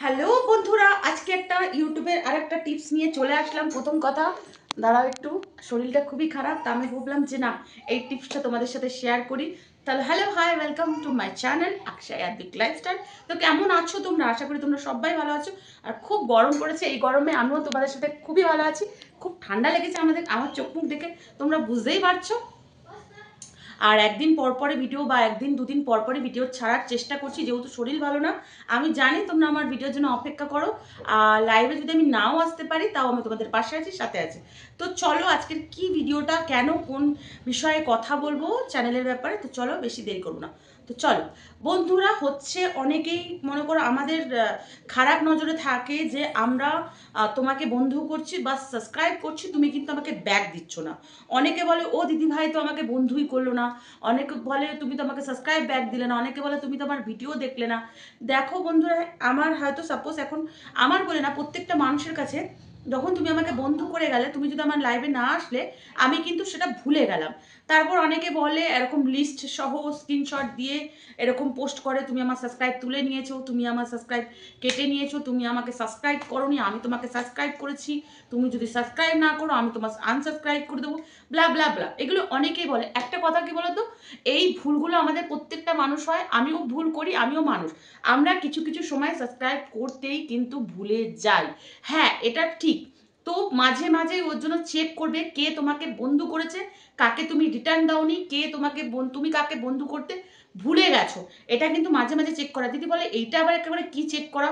Hello বন্ধুরা, আজকে একটা ইউটিউবের আরেকটা টিপস নিয়ে চলে আসলাম। প্রথম কথা, দাঁড়াও একটু, শরীরটা খুবই খারাপ, তা আমি ভাবলাম যে না, এই টিপসটা তোমাদের সাথে শেয়ার করি। তাহলে hello, hi, welcome to my channel Akshay Advik lifestyle. তো কেমন আছো তোমরা? আশা করি তোমরা সবাই ভালো আছো। আর খুব গরম পড়েছে, এই গরমে আমিও তোমাদের সাথে খুবই ভালো আছি। খুব ঠান্ডা লেগেছে আমার চোখ মুখ দেখে তোমরা বুঝতেই পারছো। আর একদিন পরপরে ভিডিও বা একদিন দুদিন পরপরে ভিডিও ছাড়ার চেষ্টা করছি, যেহেতু শরীর ভালো না। আমি জানি তোমরা আমার ভিডিওর জন্য অপেক্ষা করো, আর লাইভে যদি আমি নাও আসতে পারি তাও আমি তোমাদের পাশে আছি, সাথে আছি। তো চলো আজকের কি ভিডিওটা, কেন, কোন বিষয়ে কথা বলবো চ্যানেলের ব্যাপারে, তো চলো বেশি দেরি করবো না। তো চলো বন্ধুরা, হচ্ছে অনেকেই মনে করো আমাদের খারাপ নজরে থাকে যে আমরা তোমাকে বন্ধু করছি বা সাবস্ক্রাইব করছি, তুমি কিন্তু আমাকে ব্যাক দিচ্ছ না। অনেকে বলে ও দিদি ভাই তো আমাকে বন্ধুই করলো না, অনেকে বলে তুমি তো আমাকে সাবস্ক্রাইব ব্যাক দিলে না, অনেকে বলে তুমি তো আমার ভিডিও দেখলে না। দেখো বন্ধুরা, আমার হয়তো সাপোজ এখন আমার বলে না, প্রত্যেকটা মানুষের কাছে যখন তুমি আমাকে বন্ধু করে গেলে, তুমি যদি আমার লাইভে না আসলে আমি কিন্তু সেটা ভুলে গেলাম। তারপর অনেকে বলে এরকম লিস্ট সহ স্ক্রিনশট দিয়ে এরকম পোস্ট করে, তুমি আমার সাবস্ক্রাইব তুলে নিয়েছো, তুমি আমার সাবস্ক্রাইব কেটে নিয়েছো, তুমি আমাকে সাবস্ক্রাইব করোনি, আমি তোমাকে সাবস্ক্রাইব করেছি, তুমি যদি সাবস্ক্রাইব না করো আমি তোমার আনসাবস্ক্রাইব করে দেবো, ব্লা ব্লা ব্লা। এগুলো অনেকেই বলে। একটা কথা কি বলতো, এই ভুলগুলো আমাদের প্রত্যেকটা মানুষ হয়, আমিও ভুল করি, আমিও মানুষ। আমরা কিছু কিছু সময় সাবস্ক্রাইব করতেই কিন্তু ভুলে যাই। হ্যাঁ, এটা ঠিক। তো মাঝে মাঝে ওর জন্য চেক করবে কে তোমাকে বন্ধু করেছে, কাকে তুমি রিটার্ন দাওনি, কে তোমাকে তুমি কাকে বন্ধু করতে ভুলে গেছো, এটা কিন্তু মাঝে মাঝে চেক করা। দিদি বলে এইটা আবার একেবারে কি চেক করা,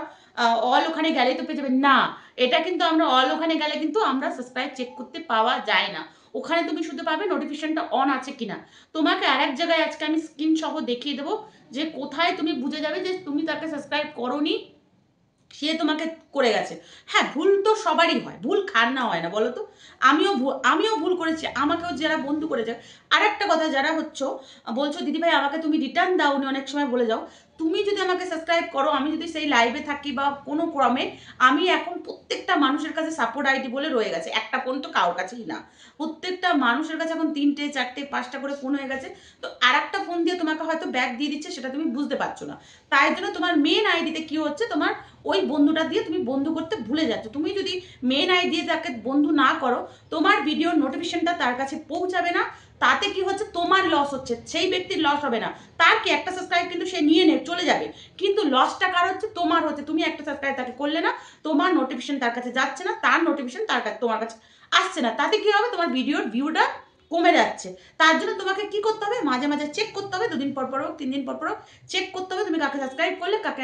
অল ওখানে গেলেই তো পেয়ে যাবে না। এটা কিন্তু আমরা অল ওখানে গেলে কিন্তু আমরা সাবস্ক্রাইব চেক করতে পাওয়া যায় না। ওখানে তুমি শুধু পাবে নোটিফিকেশনটা অন আছে কিনা। তোমাকে আরেক জায়গায় আজকে আমি স্ক্রিন সহ দেখিয়ে দেবো যে কোথায় তুমি বুঝে যাবে যে তুমি তাকে সাবস্ক্রাইব করোনি, সে তোমাকে করে গেছে। হ্যাঁ, ভুল তো সবারই হয়, ভুল খার না হয় না বলো তো। আমিও ভুল করেছি, আমাকেও যারা বন্ধু করেছে। আর একটা কথা, যারা বলছো দিদি ভাই আমাকে তুমি রিটার্ন দাওনি, অনেক সময় বলে যাও, তুমি যদি আমাকে সাবস্ক্রাইব করো, আমি যদি সেই লাইভে থাকি বা কোনো ক্রমে, আমি এখন প্রত্যেকটা মানুষের কাছে সাপোর্ট আইডি বলে রয়ে গেছে, একটা ফোন তো কারোর কাছেই না, প্রত্যেকটা মানুষের কাছে এখন 3টে 4টে 5টা করে ফোন হয়ে গেছে। তো আর একটা ফোন দিয়ে তোমাকে হয়তো ব্যাক দিয়ে দিচ্ছে, সেটা তুমি বুঝতে পারছো না। তাই জন্য তোমার মেন আইডিতে কি হচ্ছে, তোমার ওই বন্ধুটা দিয়ে তুমি বন্ধু করতে ভুলে যাচ্ছ। তুমি যদি মেন আইডি দিয়ে তাকে বন্ধু না করো, তোমার ভিডিওর নোটিফিকেশনটা তার কাছে পৌঁছাবে না। তাতে কি হচ্ছে, তোমার লস হচ্ছে, সেই ব্যক্তির লস হবে না। তার কি একটা সাবস্ক্রাইব কিন্তু সে নিয়ে চলে যাবে, কিন্তু লসটা কার হচ্ছে, তোমার হচ্ছে। তুমি একটা সাবস্ক্রাইব তাকে করলে না, তোমার নোটিফিকেশন তার কাছে যাচ্ছে না, তার নোটিফিকেশন তার কাছে তোমার কাছে আসছে না। তাতে কি হবে, তোমার ভিডিওর ভিউটা কমে যাচ্ছে। তার জন্য তোমাকে কি করতে হবে, মাঝে মাঝে চেক করতে হবে, 2 দিন পর পর হোক, 3 দিন পর পর হোক, চেক করতে হবে তুমি কাকে সাবস্ক্রাইব করলে, কাকে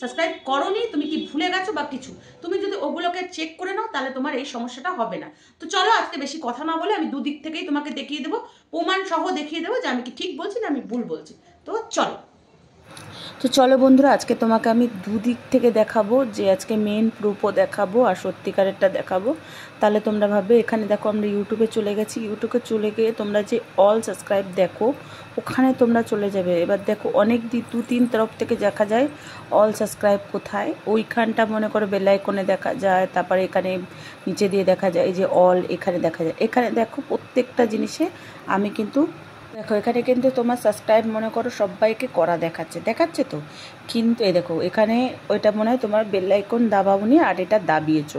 সাবস্ক্রাইব করোনি, তুমি কি ভুলে গেছো বা কিছু। তুমি যদি ওগুলোকে চেক করে নাও, তাহলে তোমার এই সমস্যাটা হবে না। তো চলো আজকে বেশি কথা না বলে আমি দুদিক থেকেই তোমাকে দেখিয়ে দেবো, প্রমাণ সহ দেখিয়ে দেবো যে আমি কি ঠিক বলছি না আমি ভুল বলছি। তো চলো। তো চলো বন্ধুরা, আজকে তোমাকে আমি দুদিক থেকে দেখাবো, যে আজকে মেন প্রুফও দেখাবো আর সত্যিকারেরটা দেখাবো। তাহলে তোমরা ভাববে, এখানে দেখো আমরা ইউটিউবে চলে গেছি, ইউটিউবে চলে গিয়ে তোমরা যে অল সাবস্ক্রাইব দেখো ওখানে তোমরা চলে যাবে। এবার দেখো অনেক 2-3 তরফ থেকে দেখা যায় অল সাবস্ক্রাইব কোথায়, ওইখানটা মনে করো বেল আইকনে দেখা যায়, তারপরে এখানে নিচে দিয়ে দেখা যায় এই যে অল, এখানে দেখা যায়। এখানে দেখো প্রত্যেকটা জিনিসে আমি কিন্তু দেখো, এখানে কিন্তু তোমার সাবস্ক্রাইব মনে করো সবাইকে করা দেখাচ্ছে তো, কিন্তু এই দেখো এখানে ওইটা মনে হয় তোমার বেল আইকন দাবাওনি আর এটা দাবিয়েছো,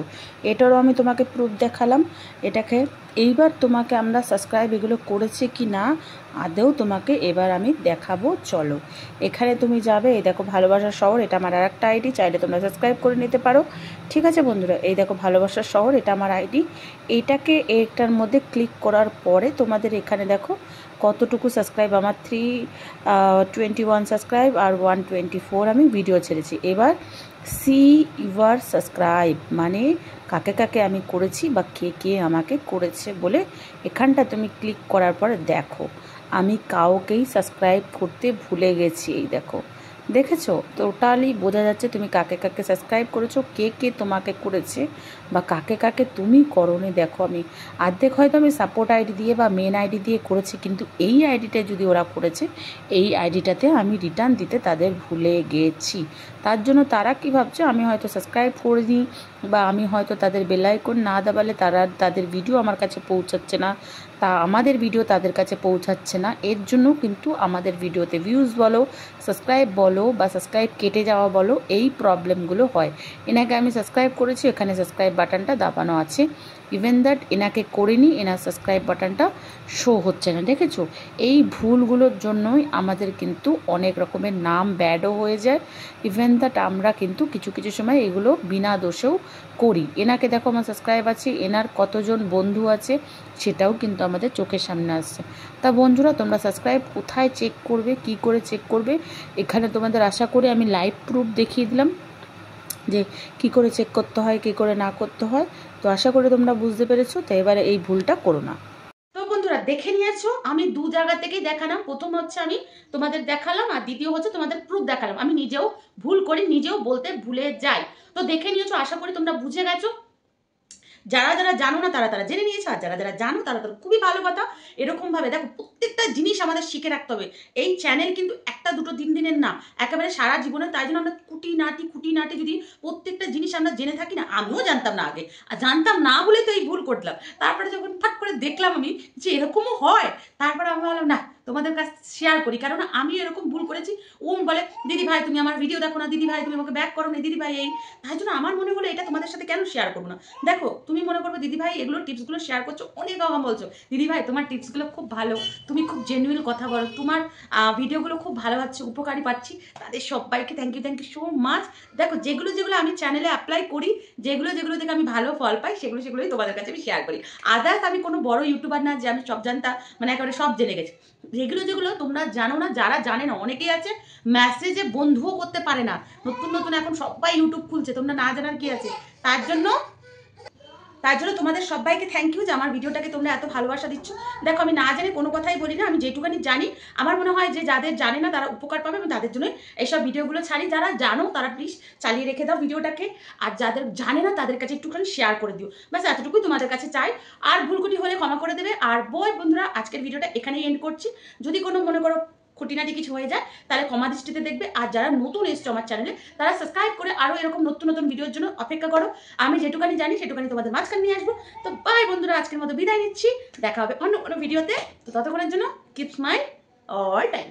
এটারও আমি তোমাকে প্রুফ দেখালাম। এটাকে এইবার তোমাকে আমরা সাবস্ক্রাইব এগুলো করেছে কি না আদেও তোমাকে এবার আমি দেখাবো। চলো এখানে তুমি যাবে, এই দেখো ভালোবাসার শহর, এটা আমার আর একটা আইডি, চাইলে তোমরা সাবস্ক্রাইব করে নিতে পারো। ঠিক আছে বন্ধুরা, এই দেখো ভালোবাসার শহর, এটা আমার আইডি। এইটাকে এটার মধ্যে ক্লিক করার পরে তোমাদের এখানে দেখো কতটুকু সাবস্ক্রাইব, আমার 321 সাবস্ক্রাইব আর 124 আমি ভিডিও ছেড়েছি। এবার সি ইউর সাবস্ক্রাইব মানে কাকে কাকে আমি করেছি বা কে কে আমাকে করেছে বলে এখানটা তুমি ক্লিক করার পরে দেখো আমি কাউকেই সাবস্ক্রাইব করতে ভুলে গেছি। এই দেখো, দেখেছো, টোটালি বোঝা যাচ্ছে তুমি কাকে কাকে সাবস্ক্রাইব করেছো, কে কে তোমাকে করেছে বা কাকে কাকে তুমি করোনি। দেখো আমি অর্ধেক হয়তো আমি সাপোর্ট আইডি দিয়ে বা মেন আইডি দিয়ে করেছি, কিন্তু এই আইডিটা যদি ওরা করেছে, এই আইডিটাতে আমি রিটার্ন দিতে তাদের ভুলে গেছি। তার জন্য তারা কি ভাবছে আমি হয়তো সাবস্ক্রাইব করে দিই বা আমি হয়তো তাদের বেল আইকন না দাবালে তাদের ভিডিও আমার কাছে পৌঁছাচ্ছে না, তা আমাদের ভিডিও তাদের কাছে পৌঁছাচ্ছে না, এর জন্য কিন্তু আমাদের ভিডিওতে ভিউজ বলো, সাবস্ক্রাইব বলো বা সাবস্ক্রাইব কেটে যাওয়া বলো, এই প্রবলেমগুলো হয়। এনাকে আমি সাবস্ক্রাইব করেছি, এখানে সাবস্ক্রাইব বাটনটা দাবানো আছে, ইভেন দ্যাট এনাকে করিনি, এনার সাবস্ক্রাইব বাটনটা শো হচ্ছে না, দেখেছো? এই ভুলগুলোর জন্যই আমাদের কিন্তু অনেক রকমের নাম ব্যাডও হয়ে যায়। ইভেন দ্যাট আমরা কিন্তু কিছু কিছু সময় এগুলো বিনা দোষেও করি। এনাকে দেখো আমার সাবস্ক্রাইব আছে, এনার কতজন বন্ধু আছে সেটাও কিন্তু আমাদের চোখের সামনে আসছে। তা বন্ধুরা, তোমরা সাবস্ক্রাইব কোথায় চেক করবে, কি করে চেক করবে, এখানে তোমাদের আশা করি আমি লাইভ প্রুফ দেখিয়ে দিলাম যে কি করে চেক করতে হয়, কি করে না করতে হয়। তো আশা করি তোমরা বুঝতে পেরেছো। তো এবারে এই ভুলটা করো না। তো বন্ধুরা দেখে নিয়েছো, আমি দু জায়গা থেকেই দেখালাম। প্রথম হচ্ছে আমি তোমাদের দেখালাম, আর দ্বিতীয় হচ্ছে তোমাদের প্রুফ দেখালাম। আমি নিজেও ভুল করি, নিজেও বলতে ভুলে যাই। তো দেখে নিয়েছো, আশা করি তোমরা বুঝে গেছো। যারা যারা জানো না তারা তারা জেনে নিয়েছে, আর যারা যারা জানো তারা তারা খুবই ভালো কথা। এরকম ভাবে দেখো, প্রত্যেকটা জিনিস আমাদের শিখে রাখতে হবে। এই চ্যানেল কিন্তু একটা দুটো দিন দিনের না, একেবারে সারা জীবনে। তাই জন্য আমরা খুঁটিনাটি যদি প্রত্যেকটা জিনিস আমরা জেনে থাকি না, আমিও জানতাম না আগে, আর জানতাম না বলে তো এই ভুল করলাম। তারপরে যখন ফাট করে দেখলাম আমি যে এরকমও হয়, তারপরে আমি ভাবলাম না তোমাদের কাছে শেয়ার করি, কারণ আমি এরকম ভুল করেছি। ও বলে দিদি ভাই তুমি আমার ভিডিও দেখো না, দিদি ভাই তুমি আমাকে ব্যাক করো না, দিদি ভাই এই। তাই জন্য আমার মনে হলো এটা তোমাদের সাথে কেন শেয়ার করবো না। দেখো, তুমি মনে করবে দিদি ভাই এগুলো টিপসগুলো শেয়ার করছো, অনেক আগাম বলছো, দিদি ভাই তোমার টিপসগুলো খুব ভালো, তুমি খুব জেনুইন কথা বলো, তোমার ভিডিওগুলো খুব ভালো হচ্ছে, উপকারী পাচ্ছি। তাদের সবাইকে থ্যাংক ইউ সো মাচ। দেখো, যেগুলো যেগুলো আমি চ্যানেলে অ্যাপ্লাই করি, যেগুলো যেগুলো থেকে আমি ভালো ফল পাই, সেগুলোই তোমাদের কাছে আমি শেয়ার করি। আদার্স আমি কোনো বড় ইউটিউবার না যে আমি সব জানতাম, মানে একেবারে সব জেনে গেছি। যেগুলো যেগুলো তোমরা জানো না, যারা জানে না, অনেকেই আছে মেসেজে বন্ধুও করতে পারে না। নতুন নতুন এখন সবাই ইউটিউব খুলছে, তোমরা না জানার কি আছে। তার জন্য তোমাদের সবাইকে থ্যাংক ইউ যে আমার ভিডিওটাকে তোমরা এত ভালোবাসা দিচ্ছ। দেখো, আমি না জানি কোনো কথাই বলি না, আমি যেটুকানি জানি আমার মনে হয় যে যাদের জানে না তারা উপকার পাবে, আমি তাদের জন্য এইসব ভিডিওগুলো ছাড়ি। যারা জানো তারা প্লিজ চালিয়ে রেখে দাও ভিডিওটাকে, আর যাদের জানে না তাদের কাছে একটুখানি শেয়ার করে দিও, ব্যাস এতটুকুই তোমাদের কাছে চাই। আর ভুলকুটি হলে ক্ষমা করে দেবে। আর বন্ধুরা, আজকের ভিডিওটা এখানেই এন্ড করছি। যদি কোনো মনে করো খুঁটিনাটি কিছু হয়ে যায় তাহলে ক্ষমা দৃষ্টিতে দেখবে। আর যারা নতুন এসছো আমার চ্যানেলে, তারা সাবস্ক্রাইব করে আরো এরকম নতুন নতুন ভিডিওর জন্য অপেক্ষা করো। আমি যেটুকানি জানি সেটুকানি তোমাদের মাঝখানে নিয়ে আসবো। তো বাই বন্ধুরা, আজকের মতো বিদায় নিচ্ছি। দেখা হবে অন্য কোনো ভিডিওতে। তো ততক্ষণের জন্য কিপ স্মাইল অল টাইম।